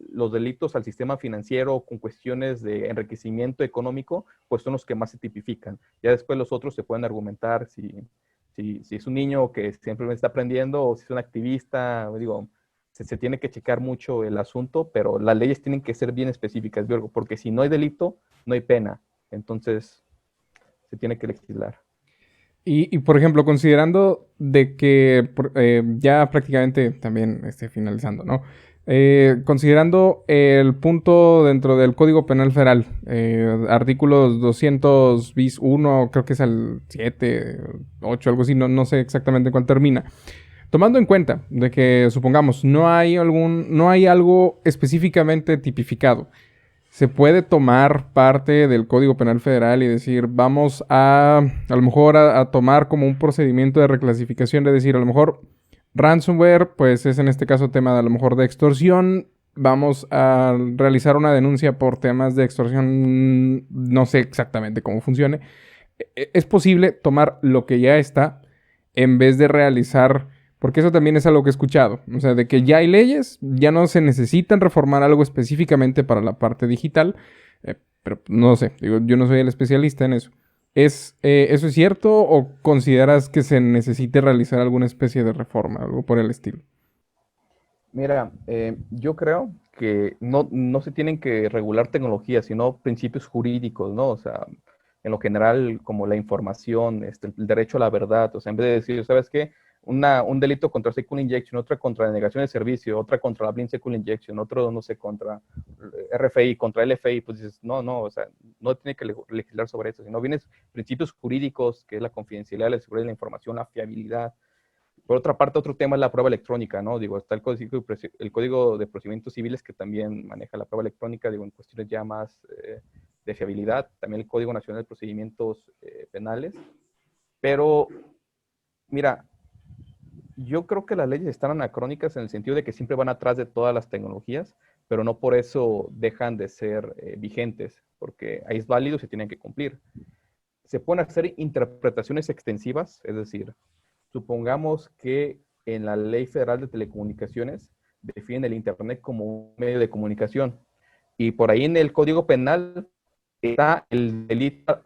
los delitos al sistema financiero con cuestiones de enriquecimiento económico, pues son los que más se tipifican. Ya después los otros se pueden argumentar si es un niño que siempre está aprendiendo o si es un activista, digo, se tiene que checar mucho el asunto, pero las leyes tienen que ser bien específicas, Virgo, porque si no hay delito, no hay pena. Entonces, se tiene que legislar. Y, por ejemplo, considerando de que ya prácticamente también finalizando, ¿no? Considerando el punto dentro del Código Penal Federal, artículos 200 bis 1, creo que es el 7, 8, algo así, no sé exactamente cuál termina. Tomando en cuenta de que, supongamos, no hay algo específicamente tipificado, se puede tomar parte del Código Penal Federal y decir, vamos a lo mejor a tomar como un procedimiento de reclasificación, de decir, a lo mejor ransomware, pues es en este caso tema de a lo mejor de extorsión, vamos a realizar una denuncia por temas de extorsión, no sé exactamente cómo funcione. Es posible tomar lo que ya está en vez de realizar, porque eso también es algo que he escuchado, o sea, de que ya hay leyes, ya no se necesitan reformar algo específicamente para la parte digital, pero no sé, digo, yo no soy el especialista en eso. ¿Eso es cierto o consideras que se necesite realizar alguna especie de reforma, algo por el estilo? Mira, yo creo que no se tienen que regular tecnologías, sino principios jurídicos, ¿no? O sea, en lo general, como la información, el derecho a la verdad. O sea, en vez de decir, ¿sabes qué? Un delito contra SQL Injection, otra contra la negación de servicio, otra contra la Blind SQL Injection, otro, no sé, contra RFI, contra LFI, pues dices, no, o sea, no tiene que legislar sobre eso, sino vienes principios jurídicos, que es la confidencialidad, la seguridad de la información, la fiabilidad. Por otra parte, otro tema es la prueba electrónica, ¿no? Digo, está el Código de Procedimientos Civiles que también maneja la prueba electrónica, digo, en cuestiones ya más de fiabilidad, también el Código Nacional de Procedimientos Penales, pero Mira, yo creo que las leyes están anacrónicas en el sentido de que siempre van atrás de todas las tecnologías, pero no por eso dejan de ser vigentes, porque ahí es válido y se tienen que cumplir. Se pueden hacer interpretaciones extensivas, es decir, supongamos que en la Ley Federal de Telecomunicaciones definen el Internet como un medio de comunicación y por ahí en el Código Penal está el delito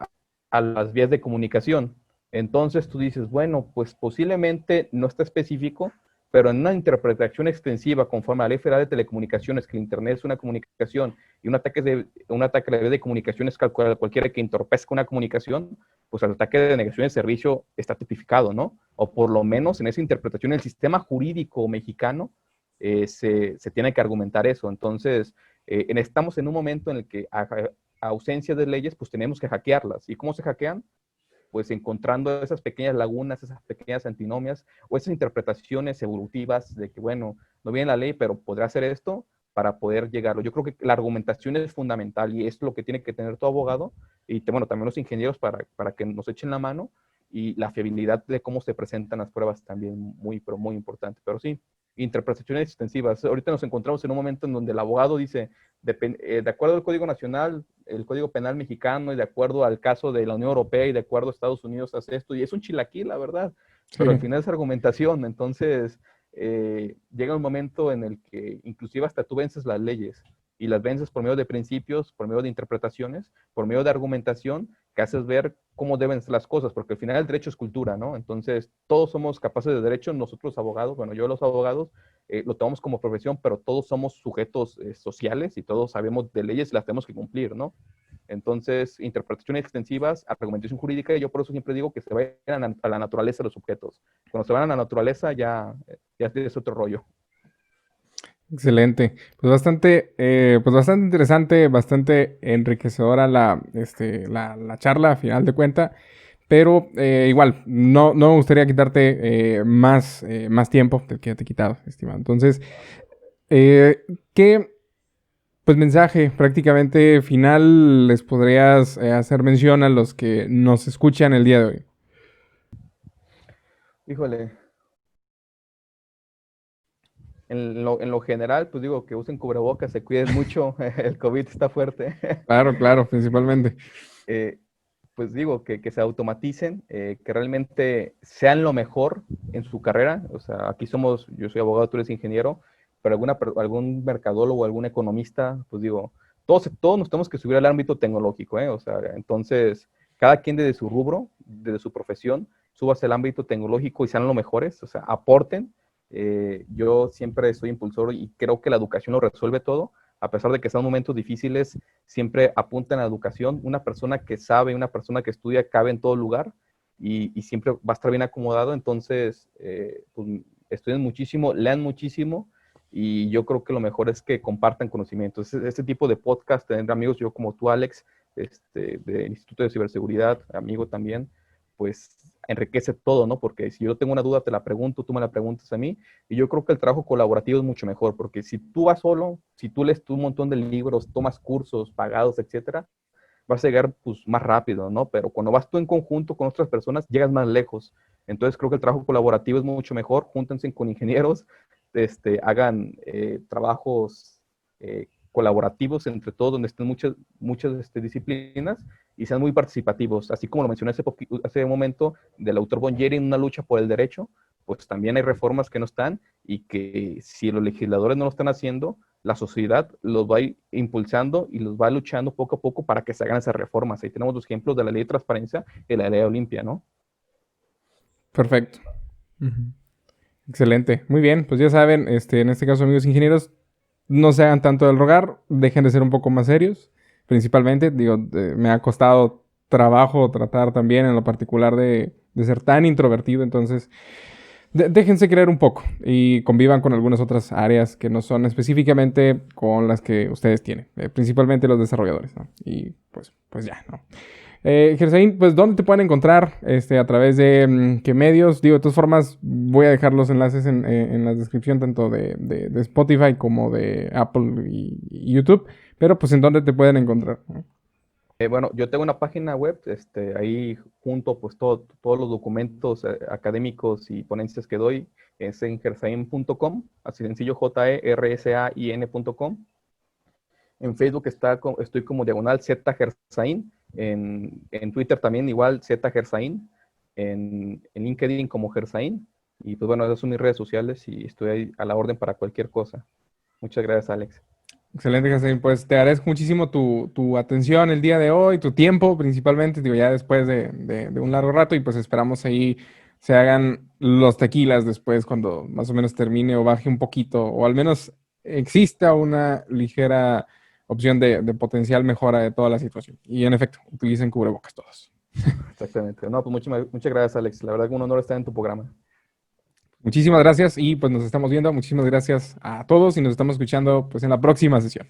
a las vías de comunicación. Entonces tú dices, bueno, pues posiblemente no está específico, pero en una interpretación extensiva conforme a la Ley Federal de Telecomunicaciones, que el Internet es una comunicación y un ataque a la red de comunicaciones cualquiera que entorpezca una comunicación, pues el ataque de negación de servicio está tipificado, ¿no? O por lo menos en esa interpretación el sistema jurídico mexicano se tiene que argumentar eso. Entonces, estamos en un momento en el que a ausencia de leyes, pues tenemos que hackearlas. ¿Y cómo se hackean? Pues encontrando esas pequeñas lagunas, esas pequeñas antinomias o esas interpretaciones evolutivas de que, bueno, no viene la ley, pero podrá hacer esto para poder llegarlo. Yo creo que la argumentación es fundamental y es lo que tiene que tener todo abogado y, bueno, también los ingenieros para que nos echen la mano y la fiabilidad de cómo se presentan las pruebas también muy, pero muy importante. Pero sí, interpretaciones extensivas. Ahorita nos encontramos en un momento en donde el abogado dice, de acuerdo al Código Nacional, el Código Penal mexicano y de acuerdo al caso de la Unión Europea y de acuerdo a Estados Unidos hace esto, y es un chilaquil, la verdad, pero al Sí. final es argumentación, entonces llega un momento en el que inclusive hasta tú vences las leyes y las vences por medio de principios, por medio de interpretaciones, por medio de argumentación, que haces ver cómo deben ser las cosas, porque al final el derecho es cultura, ¿no? Entonces todos somos capaces de derecho, nosotros abogados, bueno, yo los abogados, lo tomamos como profesión, pero todos somos sujetos sociales y todos sabemos de leyes y las tenemos que cumplir, ¿no? Entonces, interpretaciones extensivas, argumentación jurídica, y yo por eso siempre digo que se vayan a la naturaleza de los objetos. Cuando se van a la naturaleza ya es otro rollo. Excelente. Pues bastante interesante, bastante enriquecedora la charla a final de cuenta. Pero igual, no me gustaría quitarte más tiempo del que ya te he quitado, estimado. Entonces, ¿qué pues mensaje prácticamente final les podrías hacer mención a los que nos escuchan el día de hoy? Híjole, en lo general, pues digo que usen cubrebocas, se cuiden mucho, el COVID está fuerte. Claro, claro, principalmente. eh, pues digo, que se automaticen, que realmente sean lo mejor en su carrera. O sea, aquí yo soy abogado, tú eres ingeniero, pero algún mercadólogo, algún economista, pues digo, todos nos tenemos que subir al ámbito tecnológico, ¿eh? O sea, entonces, cada quien desde su rubro, desde su profesión, subas al ámbito tecnológico y sean los mejores, o sea, aporten. Yo siempre soy impulsor y creo que la educación lo resuelve todo, a pesar de que sean momentos difíciles, siempre apunta en la educación. Una persona que sabe, una persona que estudia, cabe en todo lugar y siempre va a estar bien acomodado. Entonces, pues, estudien muchísimo, lean muchísimo y yo creo que lo mejor es que compartan conocimientos. Este tipo de podcast, tener amigos, yo como tú, Alex, del Instituto de Ciberseguridad, amigo también, pues enriquece todo, ¿no? Porque si yo tengo una duda, te la pregunto, tú me la preguntas a mí, y yo creo que el trabajo colaborativo es mucho mejor, porque si tú vas solo, si tú lees un montón de libros, tomas cursos pagados, etcétera, vas a llegar pues más rápido, ¿no? Pero cuando vas tú en conjunto con otras personas, llegas más lejos. Entonces creo que el trabajo colaborativo es mucho mejor. Júntense con ingenieros, hagan trabajos colaborativos entre todos, donde estén muchas disciplinas y sean muy participativos. Así como lo mencioné hace un momento del autor Bongieri en una lucha por el derecho, pues también hay reformas que no están y que si los legisladores no lo están haciendo, la sociedad los va a ir impulsando y los va luchando poco a poco para que se hagan esas reformas. Ahí tenemos los ejemplos de la ley de transparencia y la ley Olimpia, ¿no? Perfecto. Ujú. Excelente. Muy bien, pues ya saben, en este caso, amigos ingenieros, no se hagan tanto del rogar, dejen de ser un poco más serios. Principalmente, digo, me ha costado trabajo tratar también en lo particular de ser tan introvertido, entonces déjense creer un poco y convivan con algunas otras áreas que no son específicamente con las que ustedes tienen, principalmente los desarrolladores, ¿no? Y pues ya, ¿no? Gersain, pues ¿dónde te pueden encontrar? A través de qué medios. Digo, de todas formas, voy a dejar los enlaces en la descripción tanto de Spotify como de Apple y YouTube. Pero pues ¿en dónde te pueden encontrar? Bueno, yo tengo una página web, ahí junto pues todos los documentos académicos y ponencias que doy, es en gersain.com, así sencillo, jersain.com. En Facebook estoy como diagonal Z Gersain, en Twitter también igual Z Gersain, en LinkedIn como Gersain, y pues bueno, esas son mis redes sociales y estoy ahí a la orden para cualquier cosa. Muchas gracias, Alex. Excelente, Jacín. Pues te agradezco muchísimo tu atención el día de hoy, tu tiempo principalmente, digo, ya después de un largo rato y pues esperamos ahí se hagan los tequilas después cuando más o menos termine o baje un poquito o al menos exista una ligera opción de potencial mejora de toda la situación. Y en efecto, utilicen cubrebocas todos. Exactamente. No, pues muchas gracias, Alex. La verdad que un honor estar en tu programa. Muchísimas gracias y pues nos estamos viendo. Muchísimas gracias a todos y nos estamos escuchando pues en la próxima sesión.